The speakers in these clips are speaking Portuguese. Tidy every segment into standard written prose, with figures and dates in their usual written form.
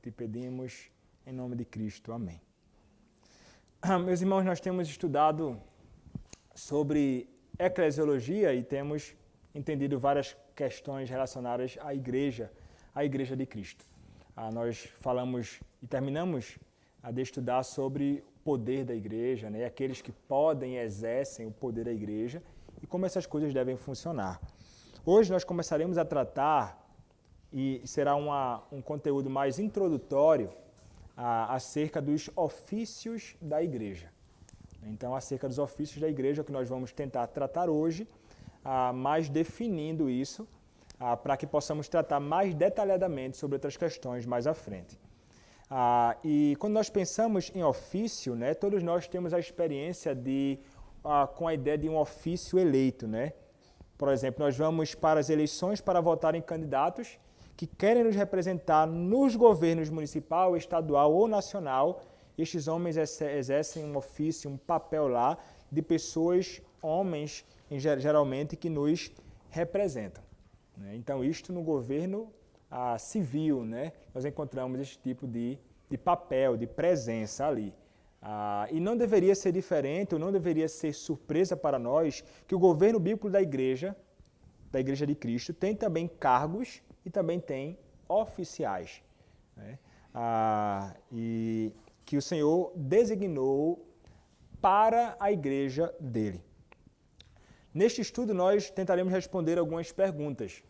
te pedimos em nome de Cristo. Amém. Meus irmãos, nós temos estudado sobre eclesiologia e temos entendido várias questões relacionadas à Igreja de Cristo. Nós falamos e terminamos de estudar sobre o poder da Igreja, né? Aqueles que podem e exercem o poder da Igreja e como essas coisas devem funcionar. Hoje nós começaremos a tratar, e será um conteúdo mais introdutório, acerca dos ofícios da Igreja. Então, acerca dos ofícios da Igreja, que nós vamos tentar tratar hoje, mais definindo isso, para que possamos tratar mais detalhadamente sobre outras questões mais à frente. E quando nós pensamos em ofício, né, todos nós temos a experiência com a ideia de um ofício eleito, né? Por exemplo, nós vamos para as eleições para votar em candidatos que querem nos representar nos governos municipal, estadual ou nacional. Estes homens exercem um ofício, um papel lá de pessoas, homens, geralmente, que nos representam. Então, isto no governo civil, né? Nós encontramos esse tipo de papel, de presença ali. E não deveria ser diferente, ou não deveria ser surpresa para nós, que o governo bíblico da Igreja de Cristo, tem também cargos e também tem oficiais, né? E que o Senhor designou para a Igreja dele. Neste estudo, nós tentaremos responder algumas perguntas.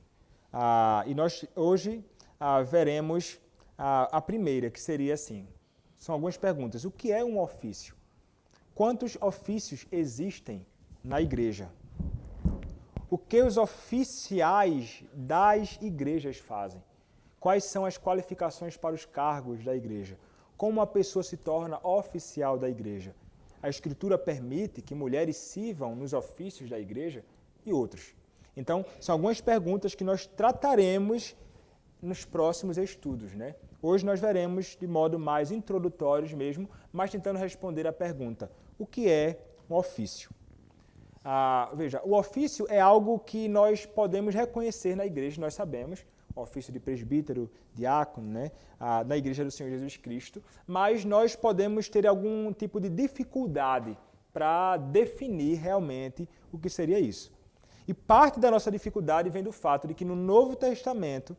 E nós hoje veremos a primeira, que seria assim. São algumas perguntas. O que é um ofício? Quantos ofícios existem na igreja? O que os oficiais das igrejas fazem? Quais são as qualificações para os cargos da igreja? Como uma pessoa se torna oficial da igreja? A Escritura permite que mulheres sirvam nos ofícios da igreja e outros. Então, são algumas perguntas que nós trataremos nos próximos estudos, né? Hoje nós veremos de modo mais introdutório mesmo, mas tentando responder a pergunta: o que é um ofício? Veja, o ofício é algo que nós podemos reconhecer na igreja, nós sabemos, o ofício de presbítero, diácono, né? Na igreja do Senhor Jesus Cristo, mas nós podemos ter algum tipo de dificuldade para definir realmente o que seria isso. E parte da nossa dificuldade vem do fato de que no Novo Testamento,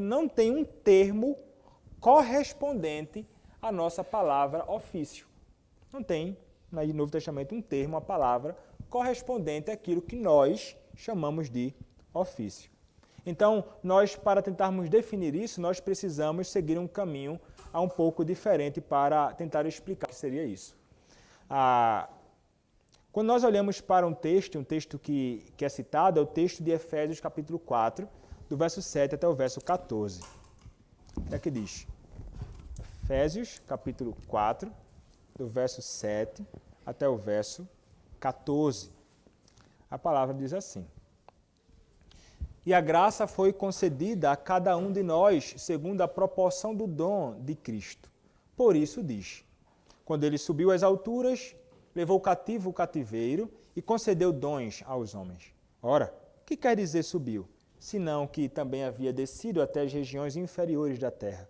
não tem um termo correspondente à nossa palavra ofício. Não tem no Novo Testamento um termo, uma palavra correspondente àquilo que nós chamamos de ofício. Então, nós, para tentarmos definir isso, nós precisamos seguir um caminho um pouco diferente para tentar explicar o que seria isso. Quando nós olhamos para um texto que é citado, é o texto de Efésios capítulo 4, do verso 7 até o verso 14. O que é que diz? Efésios, capítulo 4, do verso 7 até o verso 14. A palavra diz assim: E a graça foi concedida a cada um de nós, segundo a proporção do dom de Cristo. Por isso diz: Quando ele subiu às alturas, levou cativo o cativeiro e concedeu dons aos homens. Ora, o que quer dizer subiu? Senão que também havia descido até as regiões inferiores da terra.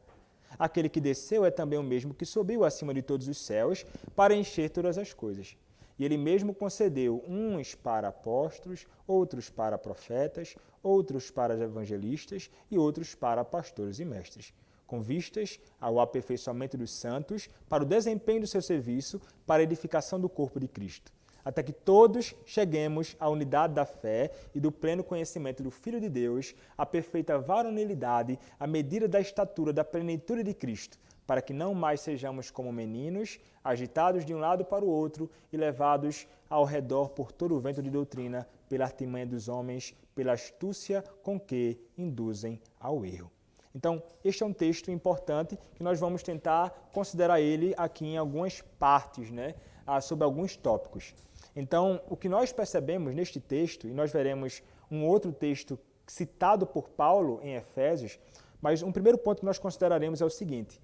Aquele que desceu é também o mesmo que subiu acima de todos os céus para encher todas as coisas. E ele mesmo concedeu uns para apóstolos, outros para profetas, outros para evangelistas e outros para pastores e mestres, com vistas ao aperfeiçoamento dos santos, para o desempenho do seu serviço, para a edificação do corpo de Cristo, até que todos cheguemos à unidade da fé e do pleno conhecimento do Filho de Deus, à perfeita varonilidade, à medida da estatura da plenitude de Cristo, para que não mais sejamos como meninos, agitados de um lado para o outro e levados ao redor por todo o vento de doutrina, pela artimanha dos homens, pela astúcia com que induzem ao erro. Então, este é um texto importante que nós vamos tentar considerar ele aqui em algumas partes, né, sobre alguns tópicos. Então, o que nós percebemos neste texto, e nós veremos um outro texto citado por Paulo em Efésios, mas um primeiro ponto que nós consideraremos é o seguinte: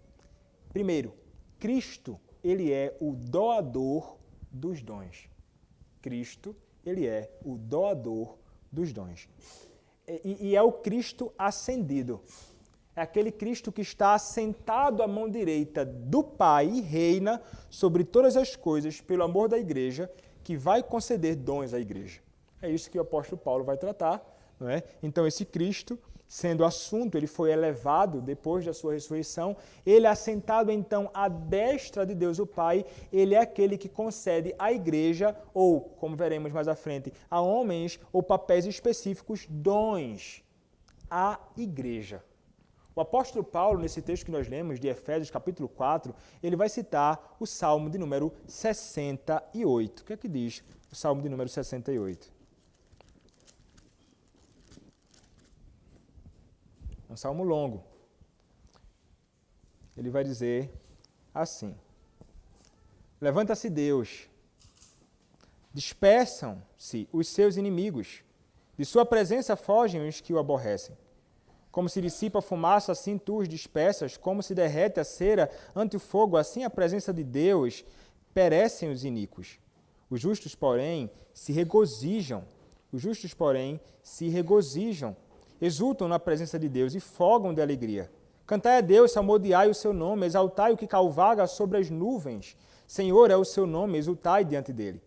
primeiro, Cristo, ele é o doador dos dons. Cristo, ele é o doador dos dons. E é o Cristo ascendido. É aquele Cristo que está assentado à mão direita do Pai e reina sobre todas as coisas pelo amor da igreja, que vai conceder dons à igreja. É isso que o apóstolo Paulo vai tratar, não é? Então esse Cristo, sendo assunto, ele foi elevado depois da sua ressurreição, ele assentado então à destra de Deus o Pai, ele é aquele que concede à igreja, ou, como veremos mais à frente, a homens ou papéis específicos, dons à igreja. O apóstolo Paulo, nesse texto que nós lemos, de Efésios, capítulo 4, ele vai citar o Salmo de número 68. O que é que diz o Salmo de número 68? É um salmo longo. Ele vai dizer assim: levanta-se Deus, dispersam-se os seus inimigos, de sua presença fogem os que o aborrecem. Como se dissipa a fumaça, assim tu os dispersas, como se derrete a cera ante o fogo, assim a presença de Deus perecem os iníquos. Os justos, porém, se regozijam. Os justos, porém, se regozijam, exultam na presença de Deus e fogam de alegria. Cantai a Deus, salmodiai o seu nome, exaltai o que cavalga sobre as nuvens. Senhor é o seu nome, exultai diante dele.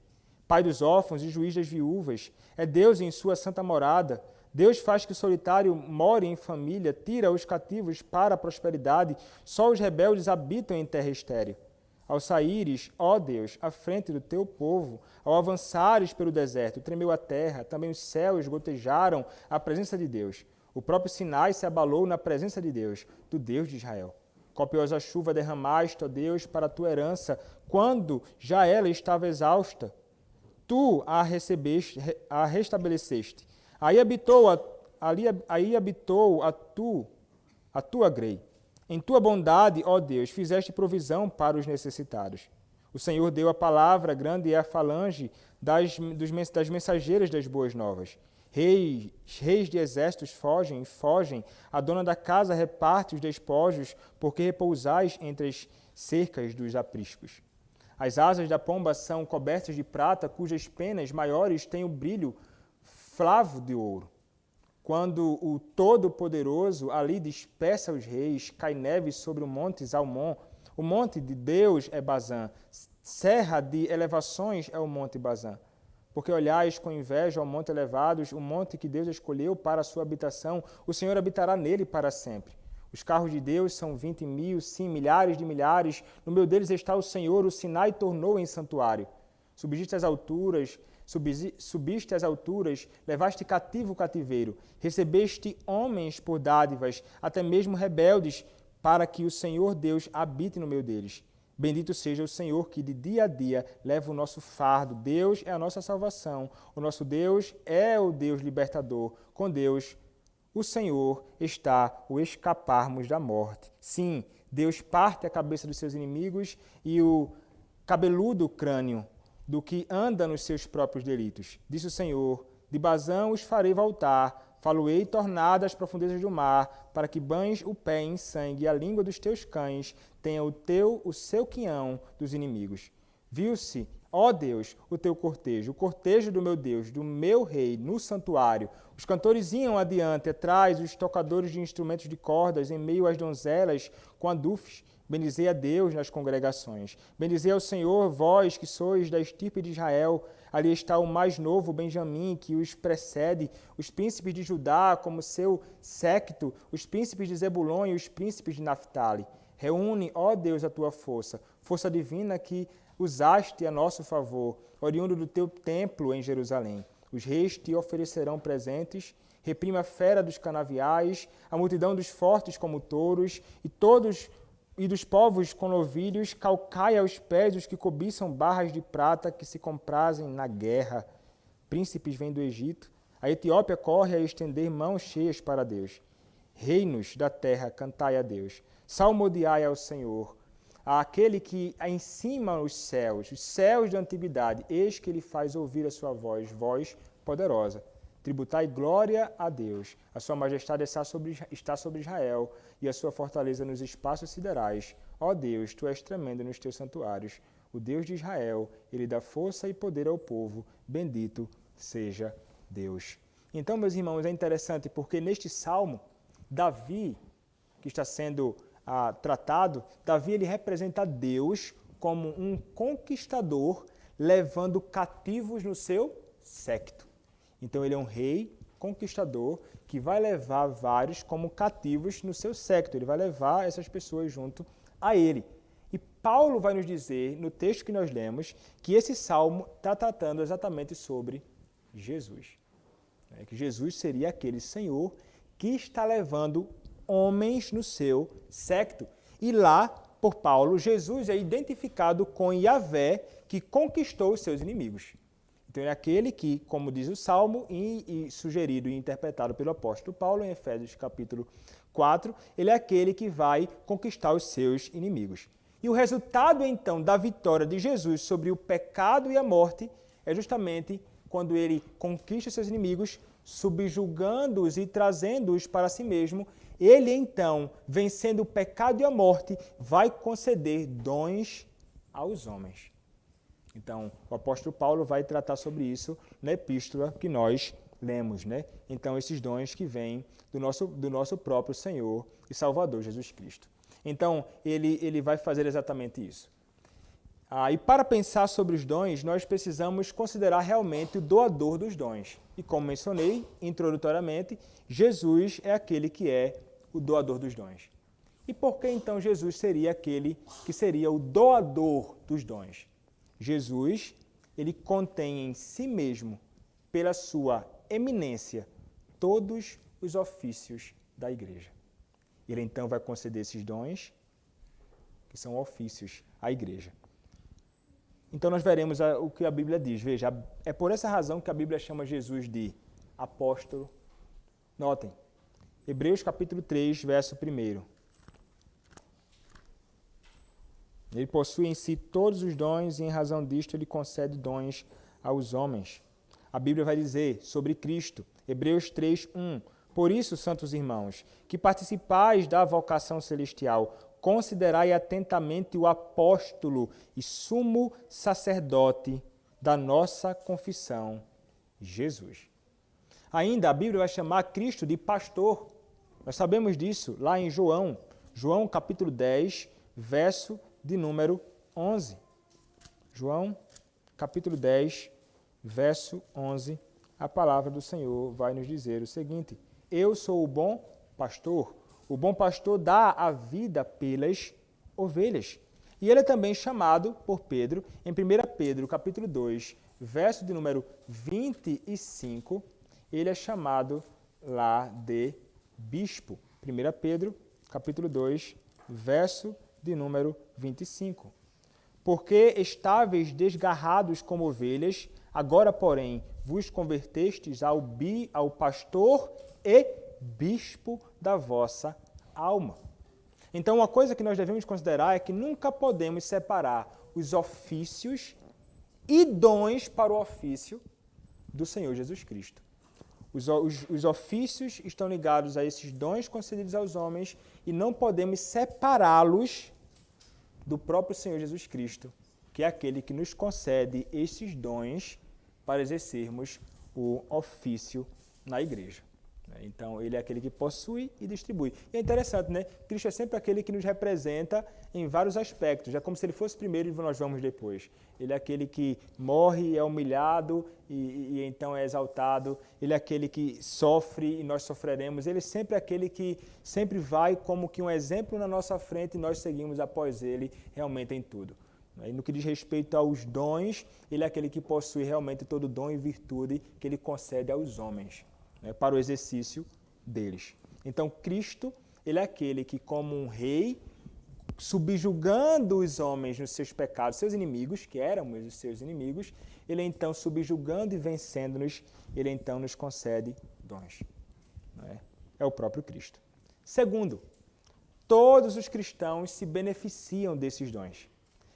Pai dos órfãos e juiz das viúvas, é Deus em sua santa morada. Deus faz que o solitário more em família, tira os cativos para a prosperidade, só os rebeldes habitam em terra estéril. Ao saíres, ó Deus, à frente do teu povo, ao avançares pelo deserto, tremeu a terra, também os céus gotejaram a presença de Deus. O próprio Sinai se abalou na presença de Deus, do Deus de Israel. Copiosa chuva derramaste, ó Deus, para a tua herança, quando já ela estava exausta. Tu a restabeleceste. Aí habitou a tua grei. Em tua bondade, ó Deus, fizeste provisão para os necessitados. O Senhor deu a palavra, grande é a falange das mensageiras das boas novas. Reis de exércitos fogem, a dona da casa reparte os despojos, porque repousais entre as cercas dos apriscos. As asas da pomba são cobertas de prata, cujas penas maiores têm o brilho flavo de ouro. Quando o Todo-Poderoso ali dispersa os reis, cai neve sobre o monte Zalmon. O monte de Deus é Bazã, serra de elevações é o monte Bazã. Porque olhais com inveja ao monte elevados, o monte que Deus escolheu para a sua habitação, o Senhor habitará nele para sempre. Os carros de Deus são 20.000, sim, milhares de milhares. No meio deles está o Senhor, o Sinai tornou em santuário. Subiste às alturas, levaste cativo o cativeiro, recebeste homens por dádivas, até mesmo rebeldes, para que o Senhor Deus habite no meio deles. Bendito seja o Senhor que de dia a dia leva o nosso fardo. Deus é a nossa salvação. O nosso Deus é o Deus libertador. Com Deus, o Senhor, está o escaparmos da morte. Sim, Deus parte a cabeça dos seus inimigos e o cabeludo crânio do que anda nos seus próprios delitos. Disse o Senhor: de Bazã os farei voltar, falo-ei tornada às profundezas do mar, para que banhes o pé em sangue e a língua dos teus cães tenha o seu quinhão dos inimigos. Viu-se, ó Deus, o teu cortejo, o cortejo do meu Deus, do meu rei, no santuário. Os cantores iam adiante, atrás, os tocadores de instrumentos de cordas, em meio às donzelas, com adufes. Bendizei a Deus nas congregações. Bendizei ao Senhor, vós que sois da estirpe de Israel. Ali está o mais novo, Benjamim, que os precede, os príncipes de Judá como seu séquito, os príncipes de Zebulon e os príncipes de Naphtali. Reúne, ó Deus, a tua força, força divina que usaste a nosso favor, oriundo do teu templo em Jerusalém. Os reis te oferecerão presentes, reprima a fera dos canaviais, a multidão dos fortes como touros, e dos povos com novilhos, calcai aos pés os que cobiçam barras de prata que se comprazem na guerra. Príncipes vêm do Egito, a Etiópia corre a estender mãos cheias para Deus. Reinos da terra, cantai a Deus. Salmodiai ao Senhor, àquele que encima os céus da antiguidade, eis que ele faz ouvir a sua voz, voz poderosa. Tributai glória a Deus. A sua majestade está sobre Israel e a sua fortaleza nos espaços siderais. Ó Deus, tu és tremendo nos teus santuários. O Deus de Israel, ele dá força e poder ao povo. Bendito seja Deus. Então, meus irmãos, é interessante porque neste salmo, Davi, que está sendo tratado, Davi ele representa Deus como um conquistador levando cativos no seu séquito. Então ele é um rei conquistador que vai levar vários como cativos no seu séquito. Ele vai levar essas pessoas junto a ele. E Paulo vai nos dizer, no texto que nós lemos, que esse salmo está tratando exatamente sobre Jesus. Que Jesus seria aquele Senhor que está levando homens no seu séquito. E lá, por Paulo, Jesus é identificado com Yahvé, que conquistou os seus inimigos. Então, é aquele que, como diz o Salmo, e sugerido e interpretado pelo apóstolo Paulo, em Efésios capítulo 4, ele é aquele que vai conquistar os seus inimigos. E o resultado, então, da vitória de Jesus sobre o pecado e a morte é justamente quando ele conquista seus inimigos, subjugando-os e trazendo-os para si mesmo. Ele, então, vencendo o pecado e a morte, vai conceder dons aos homens. Então, o apóstolo Paulo vai tratar sobre isso na epístola que nós lemos, né? Então, esses dons que vêm do nosso próprio Senhor e Salvador, Jesus Cristo. Então, ele vai fazer exatamente isso. E para pensar sobre os dons, nós precisamos considerar realmente o doador dos dons. E como mencionei introdutoriamente, Jesus é aquele que é o doador dos dons. E por que então Jesus seria aquele que seria o doador dos dons? Jesus, ele contém em si mesmo, pela sua eminência, todos os ofícios da igreja. Ele então vai conceder esses dons, que são ofícios à igreja. Então nós veremos o que a Bíblia diz. Veja, é por essa razão que a Bíblia chama Jesus de apóstolo. Notem, Hebreus capítulo 3, verso 1. Ele possui em si todos os dons e em razão disto ele concede dons aos homens. A Bíblia vai dizer sobre Cristo, Hebreus 3, 1. Por isso, santos irmãos, que participais da vocação celestial, considerai atentamente o apóstolo e sumo sacerdote da nossa confissão, Jesus. Ainda a Bíblia vai chamar Cristo de pastor. Nós sabemos disso lá em João capítulo 10, verso de número 11. João capítulo 10, verso 11, a palavra do Senhor vai nos dizer o seguinte: eu sou o bom pastor. O bom pastor dá a vida pelas ovelhas. E ele é também chamado por Pedro, em 1 Pedro, capítulo 2, verso de número 25, ele é chamado lá de bispo. 1 Pedro, capítulo 2, verso de número 25. Porque estáveis desgarrados como ovelhas, agora, porém, vos convertestes ao pastor e bispo da vossa alma. Então, uma coisa que nós devemos considerar é que nunca podemos separar os ofícios e dons para o ofício do Senhor Jesus Cristo. Os ofícios estão ligados a esses dons concedidos aos homens e não podemos separá-los do próprio Senhor Jesus Cristo, que é aquele que nos concede esses dons para exercermos o ofício na igreja. Então, ele é aquele que possui e distribui. E é interessante, né? Cristo é sempre aquele que nos representa em vários aspectos. É como se ele fosse primeiro e nós vamos depois. Ele é aquele que morre, é humilhado e então é exaltado. Ele é aquele que sofre e nós sofreremos. Ele é sempre aquele que sempre vai como que um exemplo na nossa frente e nós seguimos após ele realmente em tudo. E no que diz respeito aos dons, ele é aquele que possui realmente todo dom e virtude que ele concede aos homens, para o exercício deles. Então, Cristo, ele é aquele que, como um rei, subjugando os homens nos seus pecados, seus inimigos, que éramos os seus inimigos, ele então, subjugando e vencendo-nos, ele então nos concede dons. É o próprio Cristo. Segundo, todos os cristãos se beneficiam desses dons.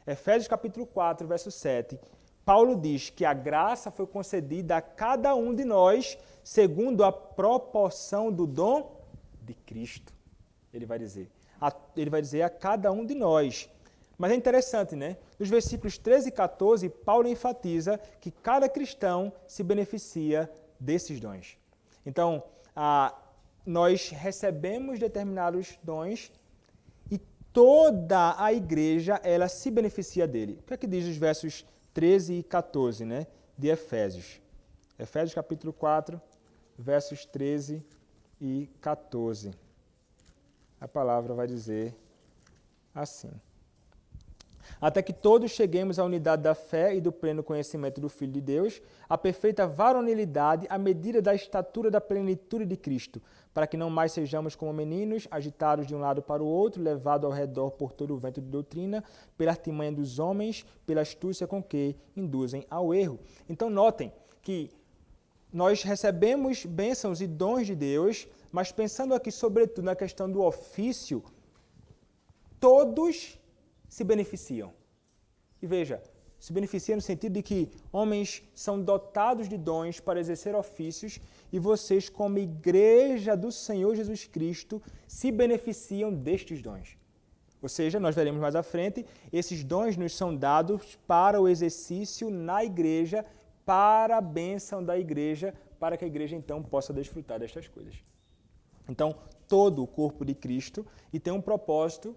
Efésios capítulo 4, verso 7, Paulo diz que a graça foi concedida a cada um de nós segundo a proporção do dom de Cristo. Ele vai dizer a cada um de nós. Mas é interessante, né? Nos versículos 13 e 14, Paulo enfatiza que cada cristão se beneficia desses dons. Então, nós recebemos determinados dons e toda a igreja, ela se beneficia dele. O que é que diz os versos 13 e 14, né, de Efésios? Efésios capítulo 4, versos 13 e 14. A palavra vai dizer assim: até que todos cheguemos à unidade da fé e do pleno conhecimento do Filho de Deus, à perfeita varonilidade, à medida da estatura da plenitude de Cristo, para que não mais sejamos como meninos, agitados de um lado para o outro, levados ao redor por todo o vento de doutrina, pela artimanha dos homens, pela astúcia com que induzem ao erro. Então notem que nós recebemos bênçãos e dons de Deus, mas pensando aqui sobretudo na questão do ofício, todos se beneficiam. E veja, se beneficiam no sentido de que homens são dotados de dons para exercer ofícios e vocês, como igreja do Senhor Jesus Cristo, se beneficiam destes dons. Ou seja, nós veremos mais à frente, esses dons nos são dados para o exercício na igreja, para a bênção da igreja, para que a igreja então possa desfrutar destas coisas. Então, todo o corpo de Cristo e tem um propósito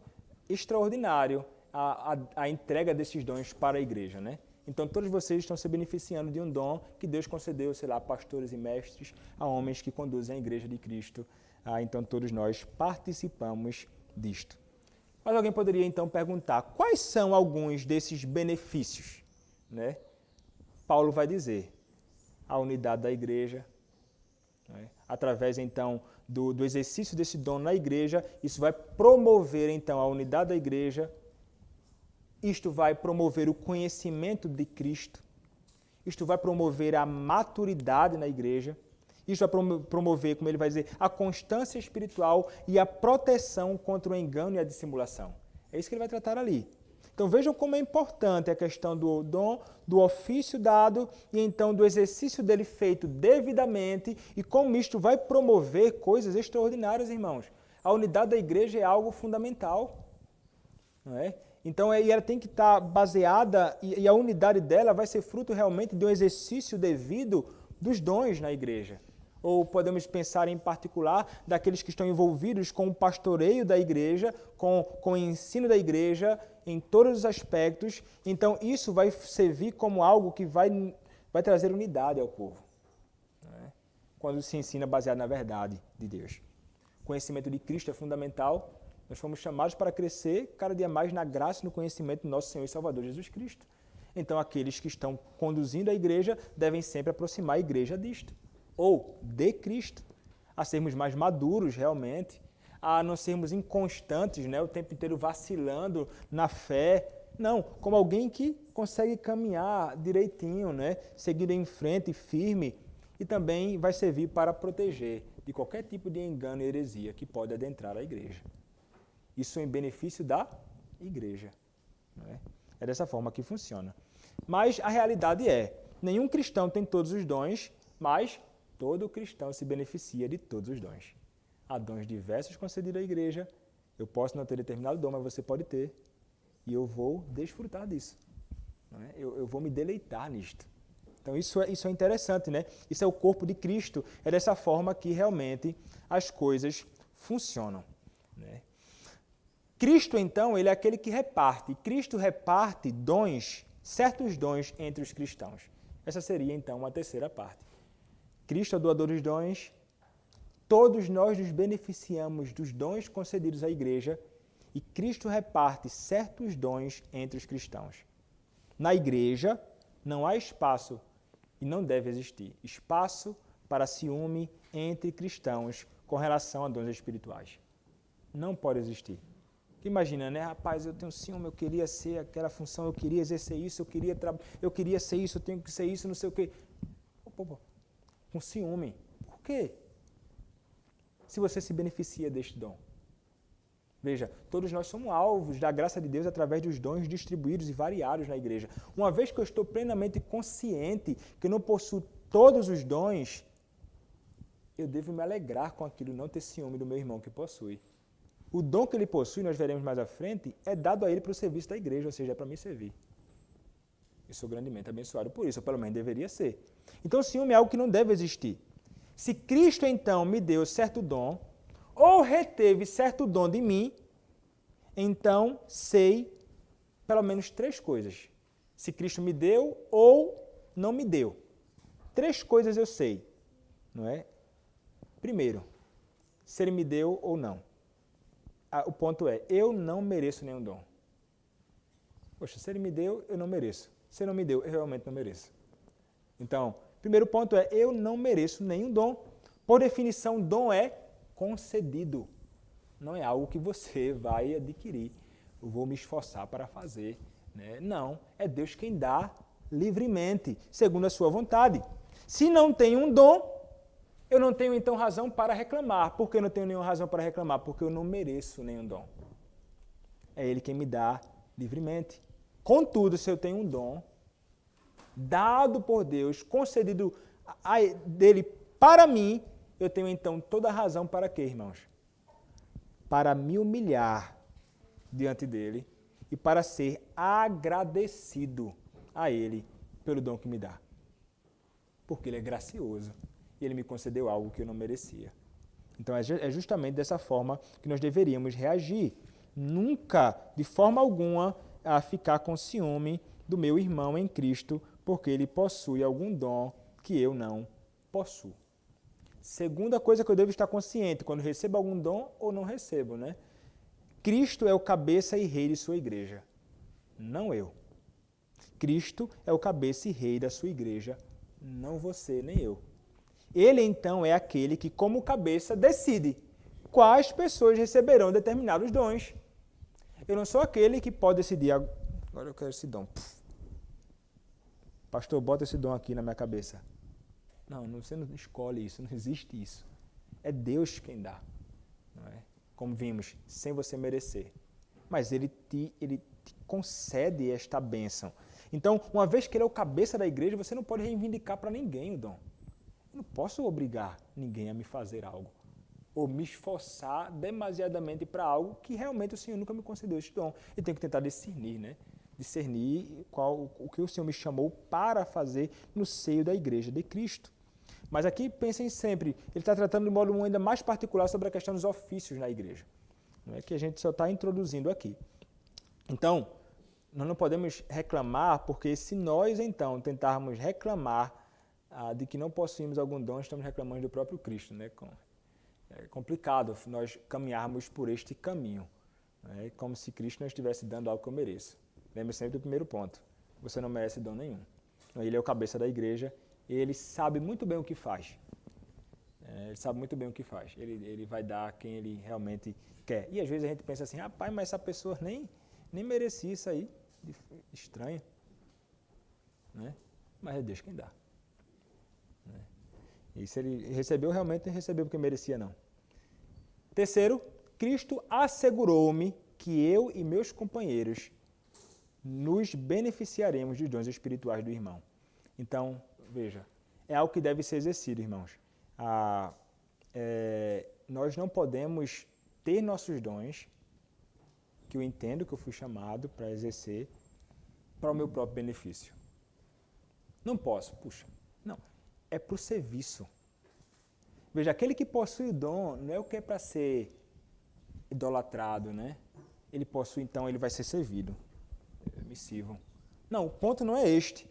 extraordinário, a entrega desses dons para a igreja, né? Então, todos vocês estão se beneficiando de um dom que Deus concedeu, sei lá, a pastores e mestres, a homens que conduzem a igreja de Cristo. Então, todos nós participamos disto. Mas alguém poderia, então, perguntar, quais são alguns desses benefícios, né? Paulo vai dizer, a unidade da igreja, né? Através, então, do exercício desse dom na igreja, isso vai promover, então, a unidade da igreja. Isto vai promover o conhecimento de Cristo. Isto vai promover a maturidade na igreja. Isto vai promover, como ele vai dizer, a constância espiritual e a proteção contra o engano e a dissimulação. É isso que ele vai tratar ali. Então vejam como é importante a questão do dom, do ofício dado e então do exercício dele feito devidamente e como isto vai promover coisas extraordinárias, irmãos. A unidade da igreja é algo fundamental, não é? Então, ela tem que estar baseada, e a unidade dela vai ser fruto realmente de um exercício devido dos dons na igreja. Ou podemos pensar em particular daqueles que estão envolvidos com o pastoreio da igreja, com o ensino da igreja, em todos os aspectos. Então, isso vai servir como algo que vai trazer unidade ao povo, né? Quando se ensina baseado na verdade de Deus. O conhecimento de Cristo é fundamental. Nós fomos chamados para crescer cada dia mais na graça e no conhecimento do nosso Senhor e Salvador Jesus Cristo. Então, aqueles que estão conduzindo a igreja devem sempre aproximar a igreja disto, ou de Cristo, a sermos mais maduros realmente, a não sermos inconstantes, né, o tempo inteiro vacilando na fé. Não, como alguém que consegue caminhar direitinho, né, seguindo em frente, firme, e também vai servir para proteger de qualquer tipo de engano e heresia que pode adentrar a igreja. Isso em benefício da igreja. É dessa forma que funciona. Mas a realidade é, nenhum cristão tem todos os dons, mas todo cristão se beneficia de todos os dons. Há dons diversos concedidos à igreja, eu posso não ter determinado dom, mas você pode ter, e eu vou desfrutar disso. Eu vou me deleitar nisto. Então isso é interessante, né? Isso é o corpo de Cristo, é dessa forma que realmente as coisas funcionam, né? Cristo, então, ele é aquele que reparte. Cristo reparte dons, certos dons entre os cristãos. Essa seria, então, uma terceira parte. Cristo é o doador dos dons. Todos nós nos beneficiamos dos dons concedidos à igreja e Cristo reparte certos dons entre os cristãos. Na igreja, não há espaço e não deve existir espaço para ciúme entre cristãos com relação a dons espirituais. Não pode existir. Imagina, né? Rapaz, eu tenho ciúme, eu queria ser aquela função, eu queria exercer isso, eu queria ser isso, eu tenho que ser isso, não sei o quê. Com ciúme. Por quê? Se você se beneficia deste dom. Veja, todos nós somos alvos da graça de Deus através dos dons distribuídos e variados na igreja. Uma vez que eu estou plenamente consciente que eu não possuo todos os dons, eu devo me alegrar com aquilo, não ter ciúme do meu irmão que possui. O dom que ele possui, nós veremos mais à frente, é dado a ele para o serviço da igreja, ou seja, é para me servir. Eu sou grandemente abençoado por isso, ou pelo menos deveria ser. Então, o ciúme é algo que não deve existir. Se Cristo, então, me deu certo dom, ou reteve certo dom de mim, então sei pelo menos 3 coisas. Se Cristo me deu ou não me deu. 3 coisas eu sei, não é? Primeiro, se ele me deu ou não. O ponto é, eu não mereço nenhum dom. Poxa, se ele me deu, eu não mereço. Se ele não me deu, eu realmente não mereço. Então, primeiro ponto é, eu não mereço nenhum dom. Por definição, dom é concedido. Não é algo que você vai adquirir. Eu vou me esforçar para fazer. Né? Não, é Deus quem dá livremente, segundo a sua vontade. Se não tem um dom, eu não tenho então razão para reclamar. Por que eu não tenho nenhuma razão para reclamar? Porque eu não mereço nenhum dom. É Ele quem me dá livremente. Contudo, se eu tenho um dom, dado por Deus, concedido dele para mim, eu tenho então toda a razão para quê, irmãos? Para me humilhar diante dele e para ser agradecido a ele pelo dom que me dá. Porque ele é gracioso e ele me concedeu algo que eu não merecia. Então é justamente dessa forma que nós deveríamos reagir. Nunca, de forma alguma, a ficar com ciúme do meu irmão em Cristo, porque ele possui algum dom que eu não possuo. Segunda coisa que eu devo estar consciente, quando recebo algum dom ou não recebo, né? Cristo é o cabeça e rei de sua igreja, não eu. Cristo é o cabeça e rei da sua igreja, não você nem eu. Ele, então, é aquele que, como cabeça, decide quais pessoas receberão determinados dons. Eu não sou aquele que pode decidir, agora eu quero esse dom. Pastor, bota esse dom aqui na minha cabeça. Não, você não escolhe isso, não existe isso. É Deus quem dá. Não é? Como vimos, sem você merecer. Mas Ele te concede esta bênção. Então, uma vez que Ele é o cabeça da igreja, você não pode reivindicar para ninguém o dom. Eu não posso obrigar ninguém a me fazer algo. Ou me esforçar demasiadamente para algo que realmente o Senhor nunca me concedeu esse dom. Eu tenho que tentar discernir, né? Discernir o que o Senhor me chamou para fazer no seio da igreja de Cristo. Mas aqui pensem sempre, ele está tratando de modo ainda mais particular sobre a questão dos ofícios na igreja. Não é que a gente só está introduzindo aqui. Então, nós não podemos reclamar, porque se nós então tentarmos reclamar de que não possuímos algum dom, estamos reclamando do próprio Cristo. Né? É complicado nós caminharmos por este caminho. Né? Como se Cristo não estivesse dando algo que eu mereço. Lembre sempre do primeiro ponto. Você não merece dom nenhum. Ele é o cabeça da igreja. Ele sabe muito bem o que faz. Ele sabe muito bem o que faz. Ele vai dar a quem ele realmente quer. E às vezes a gente pensa assim, rapaz, mas essa pessoa nem merecia isso aí. Estranho. Né? Mas é Deus quem dá. Né? E se ele recebeu, realmente não recebeu porque merecia, não. Terceiro, Cristo assegurou-me que eu e meus companheiros nos beneficiaremos dos dons espirituais do irmão. Então, veja, é algo que deve ser exercido, irmãos. Nós não podemos ter nossos dons, que eu entendo que eu fui chamado para exercer, para o meu próprio benefício. Não posso, puxa. Não, é para o serviço. Veja, aquele que possui o dom não é o que é para ser idolatrado, né? Ele possui, então, ele vai ser servido. Me sirvam. Não, o ponto não é este.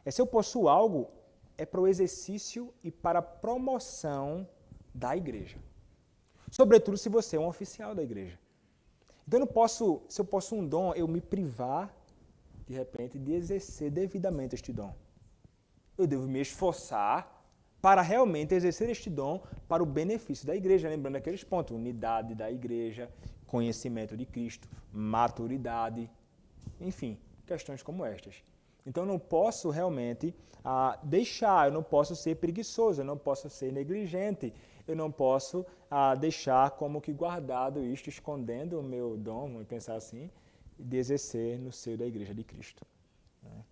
É se eu possuo algo, é para o exercício e para a promoção da igreja. Sobretudo se você é um oficial da igreja. Então eu não posso, se eu possuo um dom, eu me privar, de repente, de exercer devidamente este dom. Eu devo me esforçar para realmente exercer este dom para o benefício da igreja. Lembrando aqueles pontos, unidade da igreja, conhecimento de Cristo, maturidade, enfim, questões como estas. Então, eu não posso realmente eu não posso ser preguiçoso, eu não posso ser negligente, eu não posso deixar como que guardado isto, escondendo o meu dom, vamos pensar assim, de exercer no seio da igreja de Cristo. Né?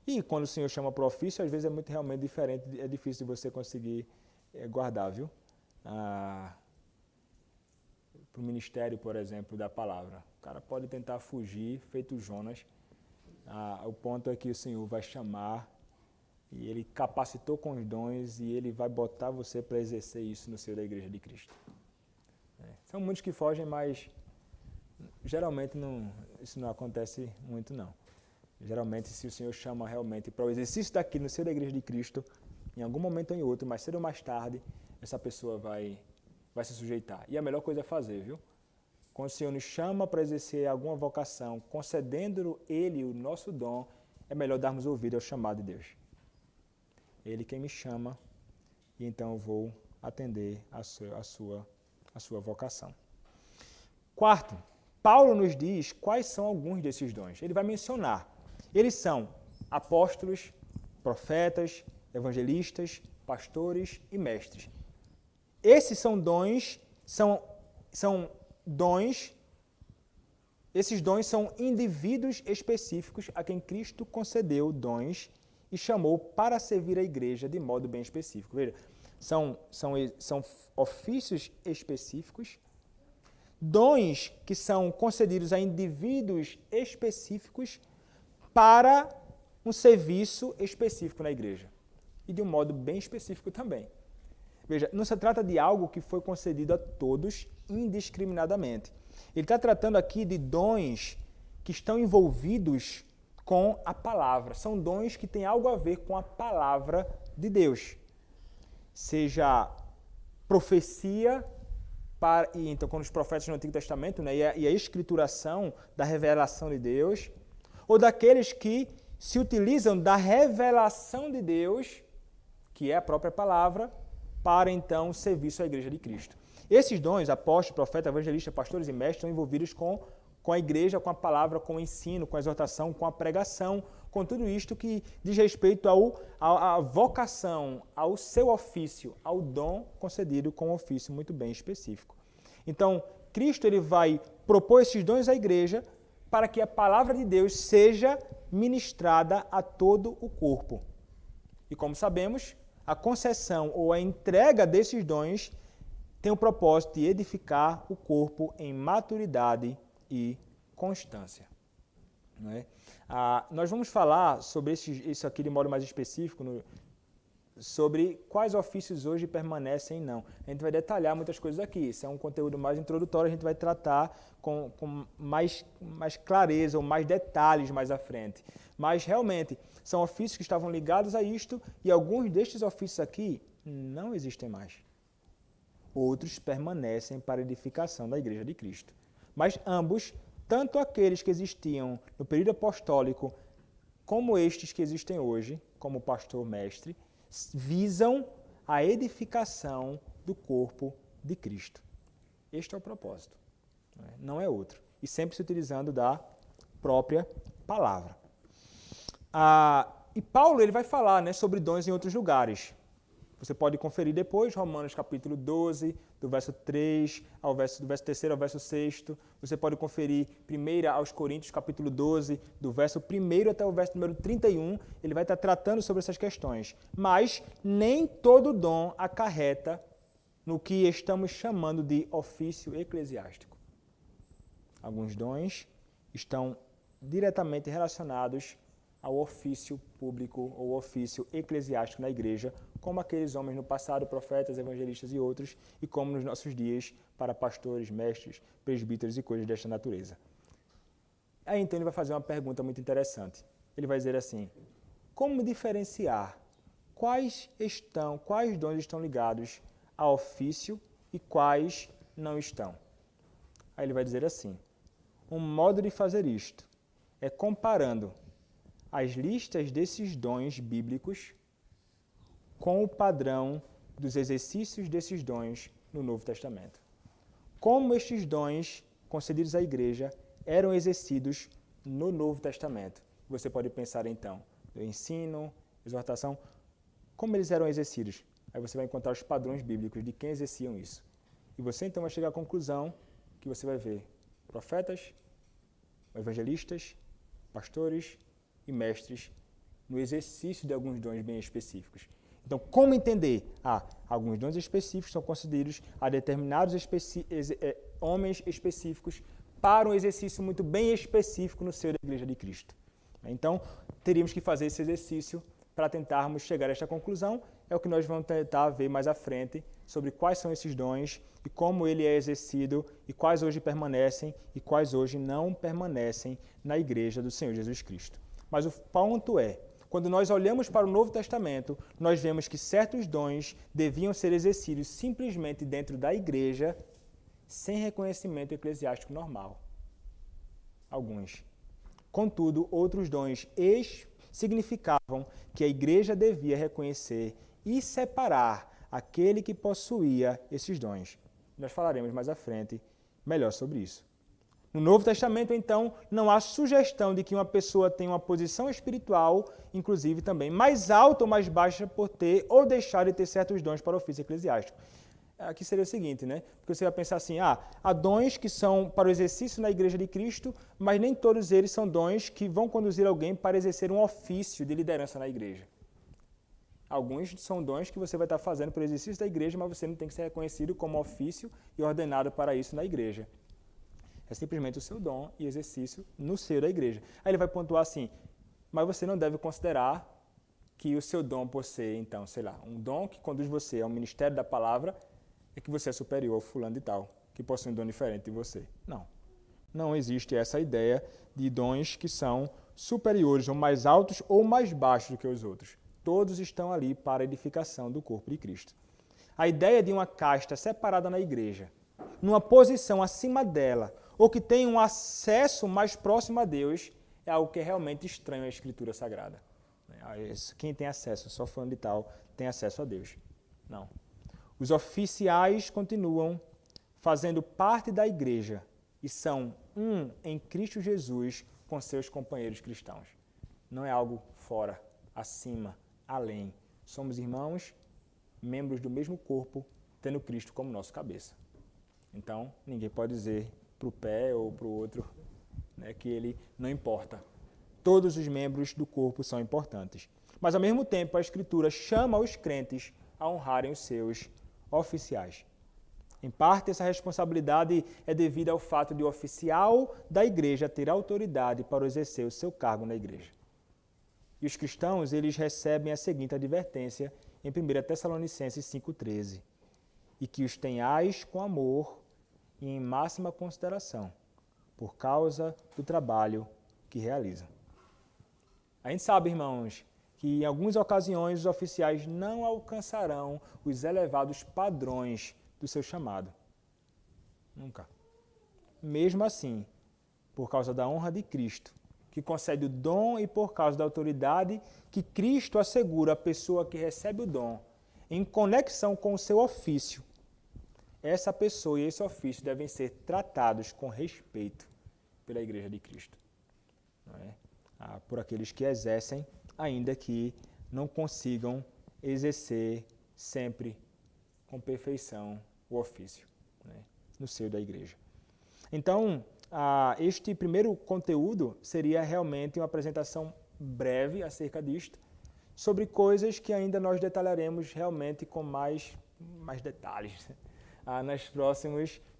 E quando o Senhor chama para o ofício, às vezes é muito realmente diferente, é difícil de você conseguir guardar, viu? Para o ministério, por exemplo, da palavra. O cara pode tentar fugir, feito Jonas. O ponto é que o Senhor vai chamar e Ele capacitou com os dons e Ele vai botar você para exercer isso no seio da igreja de Cristo. São muitos que fogem, mas geralmente isso não acontece muito, não. Geralmente, se o Senhor chama realmente para o exercício daquilo no seio da Igreja de Cristo, em algum momento ou em outro, mais cedo ou mais tarde, essa pessoa vai se sujeitar. E a melhor coisa é fazer, viu? Quando o Senhor nos chama para exercer alguma vocação, concedendo Ele o nosso dom, é melhor darmos ouvido ao chamado de Deus. Ele quem me chama, e então eu vou atender a sua vocação. Quarto, Paulo nos diz quais são alguns desses dons. Ele vai mencionar. Eles são apóstolos, profetas, evangelistas, pastores e mestres. Esses são dons, esses dons são indivíduos específicos a quem Cristo concedeu dons e chamou para servir a igreja de modo bem específico. Veja, são ofícios específicos, dons que são concedidos a indivíduos específicos para um serviço específico na igreja. E de um modo bem específico também. Veja, não se trata de algo que foi concedido a todos indiscriminadamente. Ele está tratando aqui de dons que estão envolvidos com a palavra. São dons que têm algo a ver com a palavra de Deus. Seja profecia, então quando os profetas no Antigo Testamento, né, e a escrituração da revelação de Deus, ou daqueles que se utilizam da revelação de Deus, que é a própria palavra, para então o serviço à Igreja de Cristo. Esses dons, apóstolos, profetas, evangelistas, pastores e mestres, estão envolvidos com a igreja, com a palavra, com o ensino, com a exortação, com a pregação, com tudo isto que diz respeito à vocação, ao seu ofício, ao dom concedido com um ofício muito bem específico. Então, Cristo ele vai propor esses dons à igreja para que a palavra de Deus seja ministrada a todo o corpo. E como sabemos, a concessão ou a entrega desses dons tem o propósito de edificar o corpo em maturidade e constância. Não é? Nós vamos falar sobre isso aqui de modo mais específico, sobre quais ofícios hoje permanecem e não. A gente vai detalhar muitas coisas aqui. Isso é um conteúdo mais introdutório, a gente vai tratar com mais clareza ou mais detalhes mais à frente. Mas, realmente, são ofícios que estavam ligados a isto e alguns destes ofícios aqui não existem mais. Outros permanecem para a edificação da Igreja de Cristo. Mas ambos, tanto aqueles que existiam no período apostólico, como estes que existem hoje, como pastor-mestre, visam a edificação do corpo de Cristo. Este é o propósito, não é outro. E sempre se utilizando da própria palavra. E Paulo ele vai falar, né, sobre dons em outros lugares. Você pode conferir depois, Romanos capítulo 12, do verso 3 do verso 3 ao verso 6. Você pode conferir 1 aos Coríntios capítulo 12, do verso 1 até o verso número 31. Ele vai estar tratando sobre essas questões. Mas nem todo dom acarreta no que estamos chamando de ofício eclesiástico. Alguns dons estão diretamente relacionados ao ofício público ou ofício eclesiástico na igreja, como aqueles homens no passado, profetas, evangelistas e outros, e como nos nossos dias para pastores, mestres, presbíteros e coisas desta natureza. Aí então ele vai fazer uma pergunta muito interessante. Ele vai dizer assim: como diferenciar quais dons estão ligados a ofício e quais não estão? Aí ele vai dizer assim: um modo de fazer isto é comparando as listas desses dons bíblicos com o padrão dos exercícios desses dons no Novo Testamento. Como estes dons concedidos à igreja eram exercidos no Novo Testamento. Você pode pensar então no ensino, exortação, como eles eram exercidos. Aí você vai encontrar os padrões bíblicos de quem exerciam isso. E você então vai chegar à conclusão que você vai ver profetas, evangelistas, pastores e mestres no exercício de alguns dons bem específicos. Então, como entender? Alguns dons específicos são concedidos a determinados homens específicos para um exercício muito bem específico no seio da Igreja de Cristo. Então, teríamos que fazer esse exercício para tentarmos chegar a esta conclusão. É o que nós vamos tentar ver mais à frente sobre quais são esses dons e como ele é exercido e quais hoje permanecem e quais hoje não permanecem na igreja do Senhor Jesus Cristo. Mas o ponto é, quando nós olhamos para o Novo Testamento, nós vemos que certos dons deviam ser exercidos simplesmente dentro da igreja, sem reconhecimento eclesiástico normal. Alguns. Contudo, outros dons significavam que a igreja devia reconhecer e separar aquele que possuía esses dons. Nós falaremos mais à frente melhor sobre isso. No Novo Testamento, então, não há sugestão de que uma pessoa tenha uma posição espiritual, inclusive também mais alta ou mais baixa por ter ou deixar de ter certos dons para o ofício eclesiástico. Aqui seria o seguinte, né? Porque você vai pensar assim, há dons que são para o exercício na Igreja de Cristo, mas nem todos eles são dons que vão conduzir alguém para exercer um ofício de liderança na igreja. Alguns são dons que você vai estar fazendo para o exercício da igreja, mas você não tem que ser reconhecido como ofício e ordenado para isso na igreja. É simplesmente o seu dom e exercício no seio da igreja. Aí ele vai pontuar assim, mas você não deve considerar que o seu dom por ser, então, sei lá, um dom que conduz você ao ministério da palavra, é que você é superior ao fulano de tal, que possui um dom diferente de você. Não. Não existe essa ideia de dons que são superiores ou mais altos ou mais baixos do que os outros. Todos estão ali para a edificação do corpo de Cristo. A ideia de uma casta separada na igreja, numa posição acima dela, ou que tem um acesso mais próximo a Deus, é algo que é realmente estranho à Escritura Sagrada. Quem tem acesso, só fulano de tal, tem acesso a Deus. Não. Os oficiais continuam fazendo parte da igreja e são um em Cristo Jesus com seus companheiros cristãos. Não é algo fora, acima, além. Somos irmãos, membros do mesmo corpo, tendo Cristo como nosso cabeça. Então, ninguém pode dizer para o pé ou para o outro, né, que ele não importa. Todos os membros do corpo são importantes. Mas, ao mesmo tempo, a Escritura chama os crentes a honrarem os seus oficiais. Em parte, essa responsabilidade é devida ao fato de o oficial da igreja ter autoridade para exercer o seu cargo na igreja. E os cristãos, eles recebem a seguinte advertência em 1 Tessalonicenses 5,13. E que os tenhais com amor e em máxima consideração, por causa do trabalho que realizam. A gente sabe, irmãos, que em algumas ocasiões os oficiais não alcançarão os elevados padrões do seu chamado. Nunca. Mesmo assim, por causa da honra de Cristo, que concede o dom e por causa da autoridade que Cristo assegura à pessoa que recebe o dom, em conexão com o seu ofício, essa pessoa e esse ofício devem ser tratados com respeito pela Igreja de Cristo. Não é? Por aqueles que exercem, ainda que não consigam exercer sempre com perfeição o ofício, né, no seio da igreja. Então, este primeiro conteúdo seria realmente uma apresentação breve acerca disto, sobre coisas que ainda nós detalharemos realmente com mais detalhes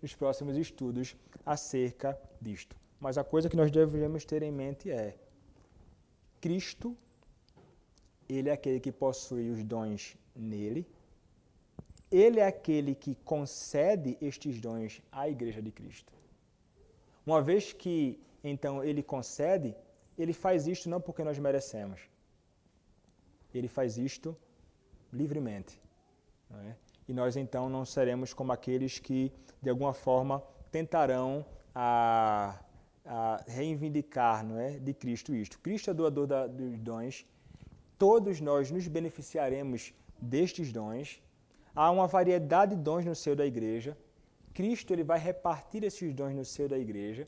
nos próximos estudos acerca disto. Mas a coisa que nós devemos ter em mente é Cristo, Ele é aquele que possui os dons nele, Ele é aquele que concede estes dons à Igreja de Cristo. Uma vez que, então, Ele concede, Ele faz isto não porque nós merecemos. Ele faz isto livremente. Não é? E nós, então, não seremos como aqueles que, de alguma forma, tentarão a reivindicar, não é, de Cristo isto. Cristo é doador dos dons, todos nós nos beneficiaremos destes dons. Há uma variedade de dons no seio da igreja. Cristo ele vai repartir esses dons no seio da igreja.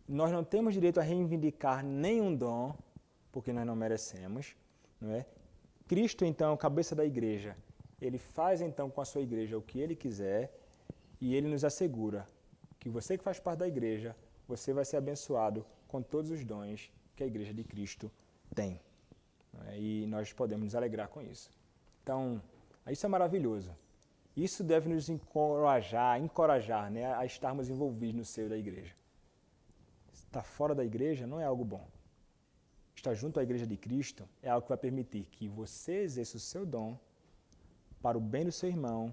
Nós não temos direito a reivindicar nenhum dom, porque nós não merecemos. Não é? Cristo, então, cabeça da igreja, ele faz, então, com a sua igreja o que ele quiser e ele nos assegura que você que faz parte da igreja, você vai ser abençoado com todos os dons que a Igreja de Cristo tem. E nós podemos nos alegrar com isso. Então, isso é maravilhoso. Isso deve nos encorajar, né, a estarmos envolvidos no seio da igreja. Estar fora da igreja não é algo bom. Estar junto à Igreja de Cristo é algo que vai permitir que você exerça o seu dom para o bem do seu irmão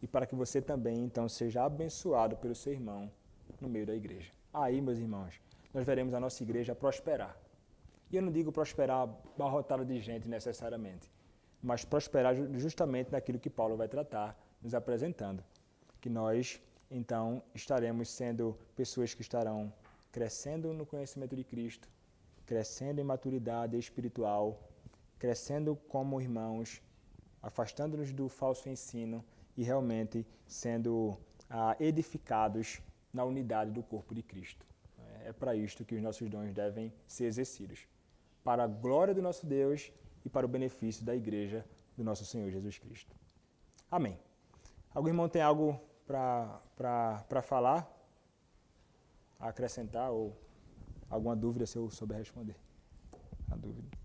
e para que você também, então, seja abençoado pelo seu irmão no meio da igreja. Aí, meus irmãos, nós veremos a nossa igreja prosperar. E eu não digo prosperar abarrotada de gente necessariamente, mas prosperar justamente naquilo que Paulo vai tratar, nos apresentando. Que nós, então, estaremos sendo pessoas que estarão crescendo no conhecimento de Cristo, crescendo em maturidade espiritual, crescendo como irmãos, afastando-nos do falso ensino e realmente sendo edificados na unidade do corpo de Cristo. É para isto que os nossos dons devem ser exercidos, para a glória do nosso Deus e para o benefício da igreja do nosso Senhor Jesus Cristo. Amém. Algum irmão tem algo para falar, acrescentar ou alguma dúvida se eu souber responder? A dúvida.